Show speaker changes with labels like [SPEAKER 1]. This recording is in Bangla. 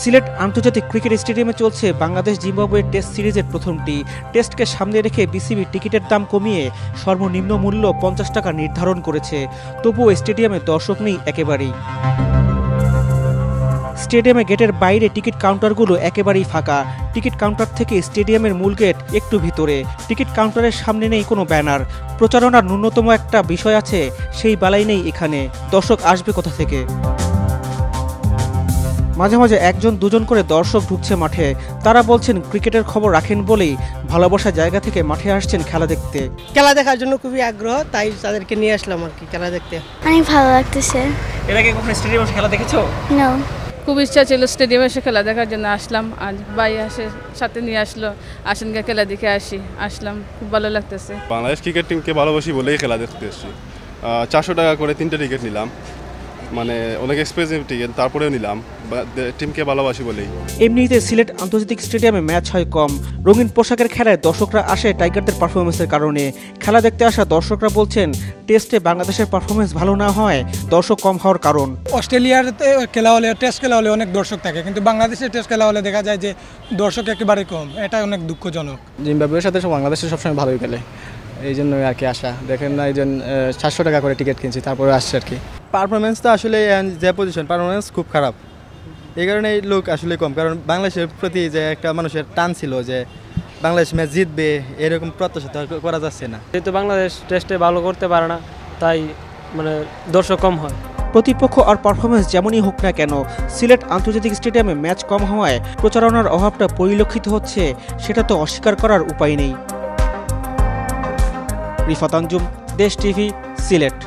[SPEAKER 1] সিলেট আন্তর্জাতিক ক্রিকেট স্টেডিয়ামে চলছে বাংলাদেশ জিম্বাবুয়ে টেস্ট সিরিজের প্রথমটি। টেস্টকে সামনে রেখে বিসিবি টিকিটের দাম কমিয়ে সর্বনিম্ন মূল্য 50 টাকা নির্ধারণ করেছে। তবুও স্টেডিয়ামে দর্শক নেই একেবারেই। স্টেডিয়ামে গেটের বাইরে টিকিট কাউন্টারগুলো একেবারেই ফাঁকা। টিকিট কাউন্টার থেকে স্টেডিয়ামের মূল গেট একটু ভিতরে। টিকিট কাউন্টারের সামনে নেই কোনো ব্যানার। প্রচারণার ন্যূনতম একটা বিষয় আছে, সেই বালাই নেই এখানে। দর্শক আসবে কোথা থেকে? মাঝে মাঝে একজন দুজন করে দর্শক ঢুকছে মাঠে। তারা বলছেন ক্রিকেটের খবর রাখেন বলেই ভালোবাসা জায়গা থেকে মাঠে আসছেন খেলা দেখতে।
[SPEAKER 2] খেলা দেখার জন্য খুবই আগ্রহ, তাই তাদেরকে নিয়ে আসলাম আর কি খেলা দেখতে।
[SPEAKER 3] অনেক ভালো লাগতেছে।
[SPEAKER 1] এর আগে কখনো স্টেডিয়ামে এসে খেলা দেখেছো?
[SPEAKER 3] নো।
[SPEAKER 4] খুব ইচ্ছা ছিল স্টেডিয়ামে এসে খেলা দেখার জন্য, আসলাম। আজ ভাই সাথে নিয়ে আসলো, আসেন গিয়ে খেলা দেখে আসলাম, খুব ভালো লাগতেছে।
[SPEAKER 5] বাংলাদেশ ক্রিকেট টিমকে ভালোবাসি বলেই খেলা দেখতে এসেছি। 400 টাকা করে 3টে টিকিট নিলাম, মানে অনেক এক্সপেন্সিভ টিকিট, তারপরেও নিলাম টিমকে ভালোবাসি বলেই।
[SPEAKER 1] এমনিতে সিলেট আন্তর্জাতিক স্টেডিয়ামে ম্যাচ হয় কম। রঙিন পোশাকের খেলায় দর্শকরা আসে টাইগারদের পারফরমেন্সের কারণে। খেলা দেখতে আসা দর্শকরা বলছেন টেস্টে বাংলাদেশের পারফরমেন্স ভালো না হয় দর্শক কম হওয়ার কারণ।
[SPEAKER 6] অস্ট্রেলিয়াতে খেলা হলে, টেস্ট খেলা হলে অনেক দর্শক থাকে, কিন্তু বাংলাদেশের টেস্ট খেলা হলে দেখা যায় যে দর্শক একেবারে কম। এটা অনেক দুঃখজনক।
[SPEAKER 7] জিম্বাবুয়ের সাথে বাংলাদেশের সবসময় ভালোই খেলে, এই জন্যই আর কি আসা। দেখেন না, এই জন্য 700 টাকা করে টিকিট কিনছি, তারপরে আসছে আর কি।
[SPEAKER 8] পারফরমেন্সটা আসলে যে পজিশন, পারফরমেন্স খুব খারাপ। এই কারণে এই লোক আসলে কম, কারণ বাংলাদেশের প্রতি যে একটা মানুষের টান ছিল যে বাংলাদেশ ম্যাচ জিতবে, এরকম প্রত্যাশা করা যাচ্ছে না।
[SPEAKER 9] যেহেতু বাংলাদেশ টেস্টে ভালো করতে পারে না, তাই দর্শক কম হয়।
[SPEAKER 1] প্রতিপক্ষ আর পারফরমেন্স যেমনই হোক না কেন, সিলেট আন্তর্জাতিক স্টেডিয়ামে ম্যাচ কম হওয়ায় প্রচারণার অভাবটা পরিলক্ষিত হচ্ছে, সেটা তো অস্বীকার করার উপায় নেই। রিফাত আঞ্জুম, দেশ টিভি, সিলেট।